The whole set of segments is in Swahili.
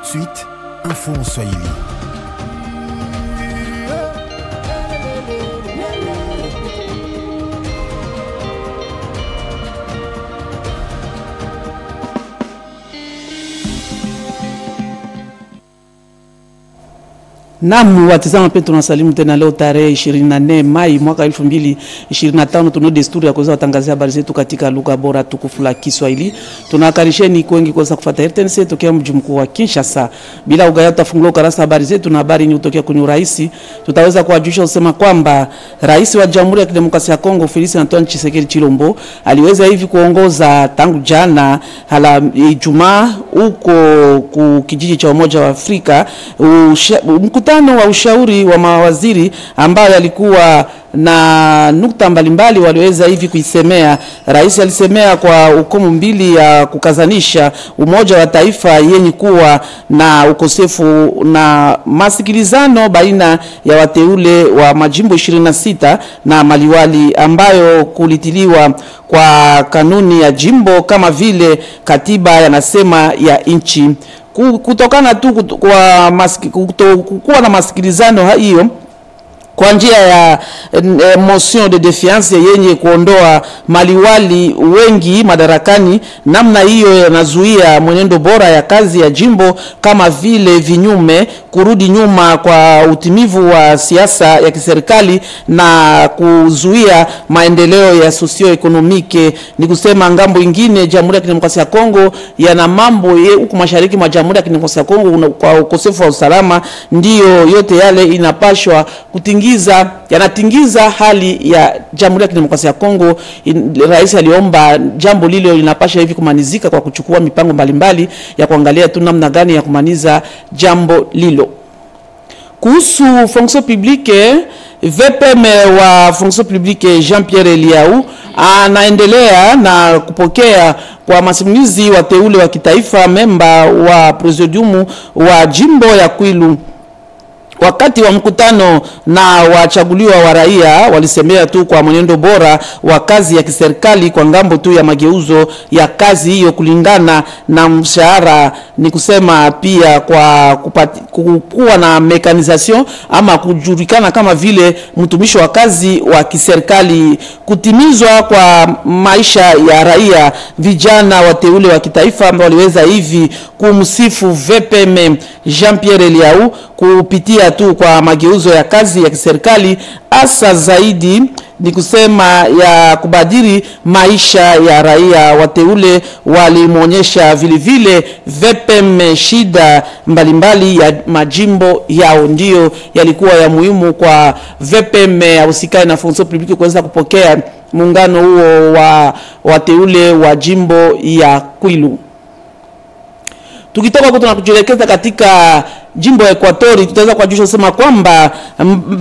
de suite, Info en Swahili. Namu watazama pia tunasalimu tena leo tarehe 24 Mai mwaka 2025. Tuna desturi ya kuweza kutangazia habari zetu katika lugha bora tukufu la Kiswahili. Tunakarisheni wengi kuweza kufuata RTNC tokea mji mkuu wa Kinshasa. Bila ugaya tutafungua kurasa habari zetu na habari nyingi kutokea kwenye rais. Tutaweza kuwajulisha kusema kwamba Rais wa Jamhuri ya Kidemokrasia ya Kongo Felix Antoine Tshisekedi Chilombo aliweza hivi kuongoza tangu jana hala Ijumaa huko ku kijiji cha Umoja wa Afrika mkutano wa ushauri wa mawaziri ambao alikuwa na nukta mbalimbali waliweza hivi kuisemea. Rais alisemea kwa hukumu mbili ya kukazanisha umoja wa taifa yenye kuwa na ukosefu na masikilizano baina ya wateule wa majimbo 26 na maliwali ambayo kulitiliwa kwa kanuni ya jimbo kama vile katiba yanasema ya nchi. Kutokana tu kuwa na masikilizano hiyo kwa njia ya motion de défiance yenye kuondoa maliwali wengi madarakani, namna hiyo yanazuia mwenendo bora ya kazi ya jimbo kama vile vinyume kurudi nyuma kwa utimivu wa siasa ya kiserikali na kuzuia maendeleo ya socio-economique. Ni kusema ngambo ingine Jamhuri ya Kidemokrasia ya Kongo yana mambo huko mashariki mwa Jamhuri ya Kidemokrasia ya Kongo kwa ukosefu wa usalama, ndiyo yote yale inapashwa yanatingiza hali ya Jamhuri ya Kidemokrasia ya Kongo. Rais aliomba jambo lile linapasha hivi kumanizika kwa kuchukua mipango mbalimbali ya kuangalia tu namna gani ya kumaniza jambo lilo. Kuhusu fonction publique, VPM wa fonction publique Jean-Pierre Eliaou anaendelea na kupokea kwa masimulizi wateule wa kitaifa memba wa presidium wa jimbo ya Kwilu. Wakati wa mkutano na wachaguliwa wa raia walisemea tu kwa mwenendo bora wa kazi ya kiserikali kwa ngambo tu ya mageuzo ya kazi hiyo kulingana na mshahara. Ni kusema pia kwa kuwa na mekanisation ama kujulikana kama vile mtumishi wa kazi wa kiserikali, kutimizwa kwa maisha ya raia. Vijana wateule wa kitaifa ambao waliweza hivi kumsifu VPM Jean-Pierre Eliaou kupitia tu kwa mageuzo ya kazi ya kiserikali, asa zaidi ni kusema ya kubadili maisha ya raia. Wateule walimuonyesha vile vile VPM shida mbalimbali ya majimbo yao, ndio yalikuwa ya muhimu kwa VPM usikae na fonction publique kuweza kupokea muungano huo wa wateule wa jimbo ya Kwilu. Tukitoka kutoka kujielekeza katika jimbo ya Ekwatori, tutaweza kujulisha kusema kwamba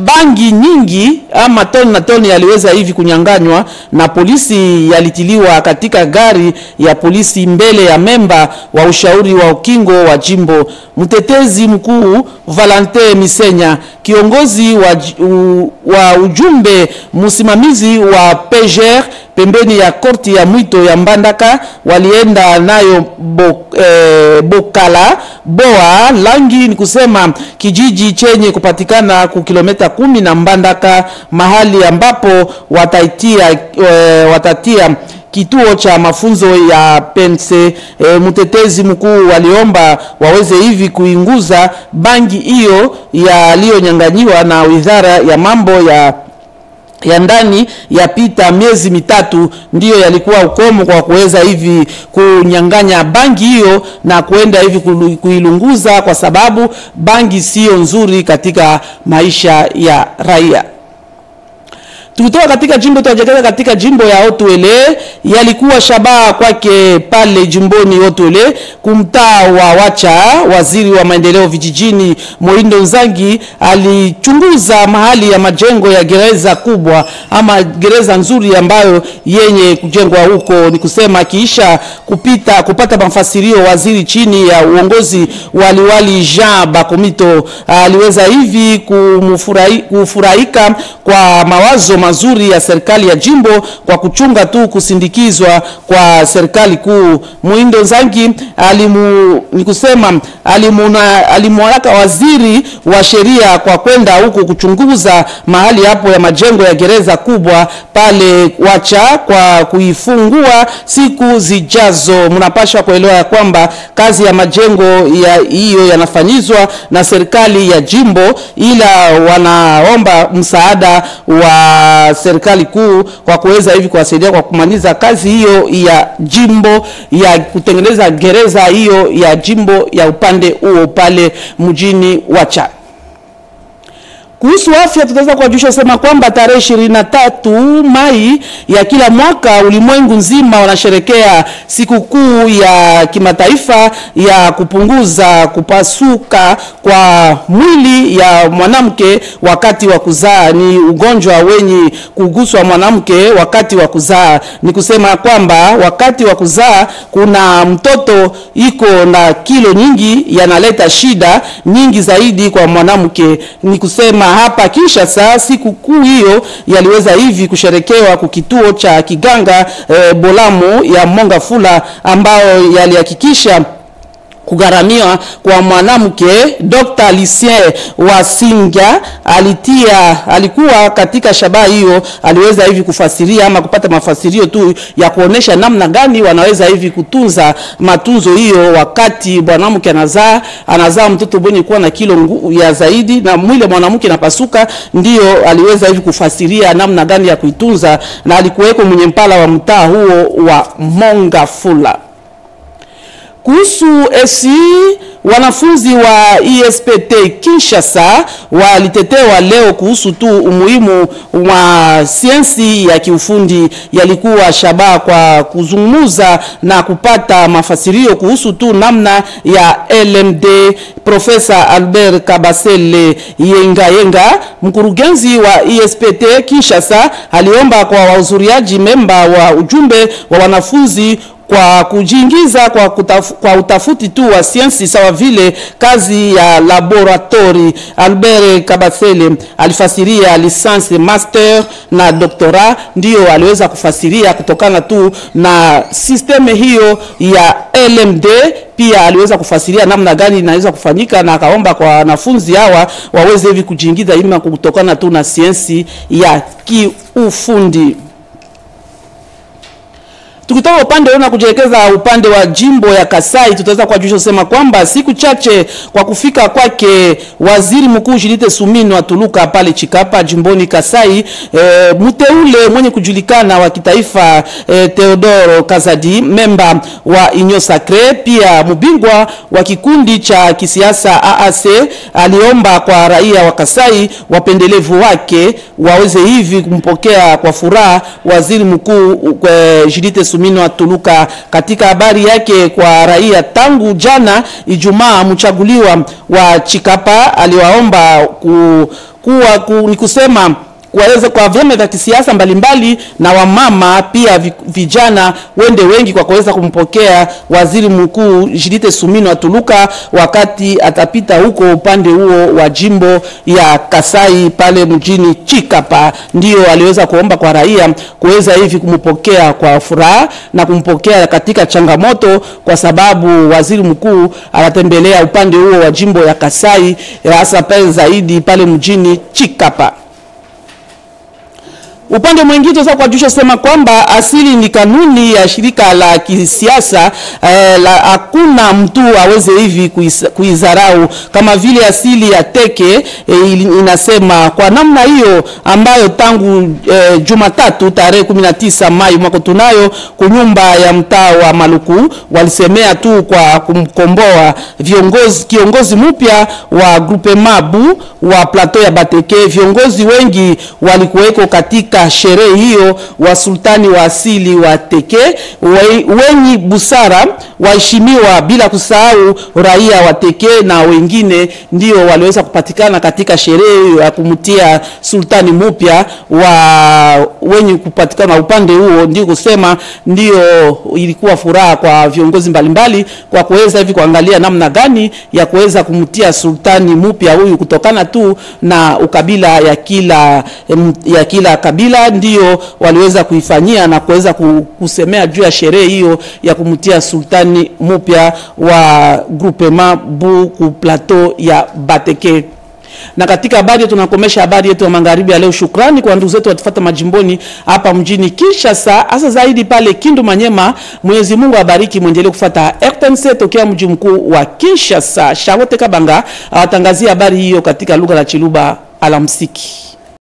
bangi nyingi ama toni na toni yaliweza hivi kunyanganywa na polisi, yalitiliwa katika gari ya polisi mbele ya memba wa ushauri wa ukingo wa jimbo. Mtetezi mkuu Valentin Misenya, kiongozi wa ujumbe msimamizi wa PGR pembeni ya korti ya mwito ya Mbandaka, walienda nayo Bokala Boa Langi, ni kusema kijiji chenye kupatikana ku kilomita 10 na Mbandaka, mahali ambapo watatia kituo cha mafunzo ya pense. Mtetezi mkuu waliomba waweze hivi kuinguza bangi hiyo yaliyonyang'anywa na wizara ya mambo ya ndani ya pita miezi mitatu, ndiyo yalikuwa ukomo kwa kuweza hivi kunyang'anya bangi hiyo na kuenda hivi kuilunguza, kwa sababu bangi sio nzuri katika maisha ya raia. Tukitoka katika jimbo tutajekeza katika jimbo ya Otuele, yalikuwa shabaha kwake pale jimboni Otuele kumtaa wa Wacha. Waziri wa maendeleo vijijini Moindo Nzangi alichunguza mahali ya majengo ya gereza kubwa ama gereza nzuri ambayo yenye kujengwa huko. Ni kusema kiisha kupata mafasirio, waziri chini ya uongozi waliwali Jean Bakomito aliweza hivi kufurahika kwa mawazo mazuri ya serikali ya jimbo kwa kuchunga tu kusindikizwa kwa serikali kuu. Muindo Nzangi alimwalaka waziri wa sheria kwa kwenda huko kuchunguza mahali hapo ya majengo ya gereza kubwa pale Wacha kwa kuifungua siku zijazo. Mnapaswa kuelewa ya kwamba kazi ya majengo ya hiyo yanafanyizwa na serikali ya jimbo, ila wanaomba msaada wa serikali kuu kwa kuweza hivi kuwasaidia kwa kumaliza kazi hiyo ya jimbo ya kutengeneza gereza hiyo ya jimbo ya upande huo pale mjini Wacha. Kuhusu afya tutaweza kuwajulisha sema kwamba tarehe 23 Mai ya kila mwaka ulimwengu nzima wanasherekea sikukuu ya kimataifa ya kupunguza kupasuka kwa mwili ya mwanamke wakati wa kuzaa. Ni ugonjwa wenye kuguswa mwanamke wakati wa kuzaa. Ni kusema kwamba wakati wa kuzaa kuna mtoto iko na kilo nyingi, yanaleta shida nyingi zaidi kwa mwanamke. Ni kusema hapa Kinshasa siku kuu hiyo yaliweza hivi kusherekewa kukituo cha kiganga Bolamu ya Mongafula, ambao yalihakikisha kugaramia kwa mwanamke. Dr. Lucien Wasinga alikuwa katika shabaha hiyo, aliweza hivi kufasiria ama kupata mafasirio tu ya kuonesha namna gani wanaweza hivi kutunza matunzo hiyo wakati mwanamke anazaa mtoto mwenye kuwa na kilo ya zaidi na mwili mwanamke napasuka. Ndio aliweza hivi kufasiria namna gani ya kuitunza, na alikuweko mwenye mpala wa mtaa huo wa Mongafula. Kuhusu wanafunzi wa ESPT Kinshasa walitetewa leo kuhusu tu umuhimu wa sayansi ya kiufundi. Yalikuwa shabaha kwa kuzungumza na kupata mafasirio kuhusu tu namna ya LMD. Profesa Albert Kabasele Yenga, mkurugenzi wa ESPT Kinshasa, aliomba kwa wahudhuriaji memba wa ujumbe wa wanafunzi kwa kujiingiza kwa utafuti tu wa sayansi sawa vile kazi ya laboratori. Albert Kabasele alifasiria lisansi, master na doktora, ndio aliweza kufasiria kutokana tu na sisteme hiyo ya LMD. Pia aliweza kufasiria namna gani inaweza kufanyika, na akaomba kwa wanafunzi hawa waweze hivi kujiingiza ima kutokana tu na sayansi ya kiufundi. Tukitoka upande na kujelekeza upande wa jimbo ya Kasai, tutaweza kuwajulisha sema kwamba siku chache kwa kufika kwake waziri mkuu Judith Suminwa atuluka pale Chikapa jimboni Kasai, mteule mwenye kujulikana wa kitaifa Theodoro Kazadi, memba wa Union Sacré, pia mbingwa wa kikundi cha kisiasa AAC, aliomba kwa raia wa Kasai wapendelevu wake waweze hivi kumpokea kwa furaha waziri mkuu Judith Suminwa atuluka. Katika habari yake kwa raia tangu jana Ijumaa, mchaguliwa wa Chikapa aliwaomba ni kusema kuweza kwa vyama vya kisiasa mbalimbali na wamama pia vijana wende wengi kwa kuweza kumpokea waziri mkuu Judith Suminwa atuluka wakati atapita huko upande huo wa jimbo ya Kasai pale mjini Chikapa. Ndio aliweza kuomba kwa raia kuweza hivi kumpokea kwa furaha na kumpokea katika changamoto, kwa sababu waziri mkuu anatembelea upande huo wa jimbo ya Kasai, hasa pale zaidi pale mjini Chikapa. Upande mwingine tunaweza kuwajulisha sema kwamba asili ni kanuni ya shirika la kisiasa, hakuna mtu aweze hivi kuizarau, kama vile asili ya teke inasema. Kwa namna hiyo ambayo tangu Jumatatu tarehe 19 Mai mwaka tunayo kunyumba ya mtaa wa Maluku walisemea tu kwa kumkomboa kiongozi mpya wa grupe Mabu wa plateau ya Bateke. Viongozi wengi walikuweko katika sherehe hiyo wa sultani wa asili wa Teke, wenye busara waheshimiwa, bila kusahau raia wa Teke na wengine ndio waliweza kupatikana katika sherehe ya kumtia sultani mpya wa wenye kupatikana upande huo. Ndio kusema ndio ilikuwa furaha kwa viongozi mbalimbali kwa kuweza hivi kuangalia namna gani ya kuweza kumtia sultani mpya huyu kutokana tu na ukabila ya kila kabila Kabila ndio waliweza kuifanyia na kuweza kusemea juu ya sherehe hiyo ya kumtia sultani mpya wa groupement bu ku plateau ya Bateke. Na katika habari tunakomesha habari yetu ya magharibi ya leo. Shukrani kwa ndugu zetu watufuata majimboni hapa mjini Kinshasa, hasa zaidi pale Kindu Manyema. Mwenyezi Mungu abariki, muendelee kufuata RTNC tokea mji mkuu wa Kinshasa. Shawote Kabanga awatangazia habari hiyo katika lugha la Chiluba. Alamsiki.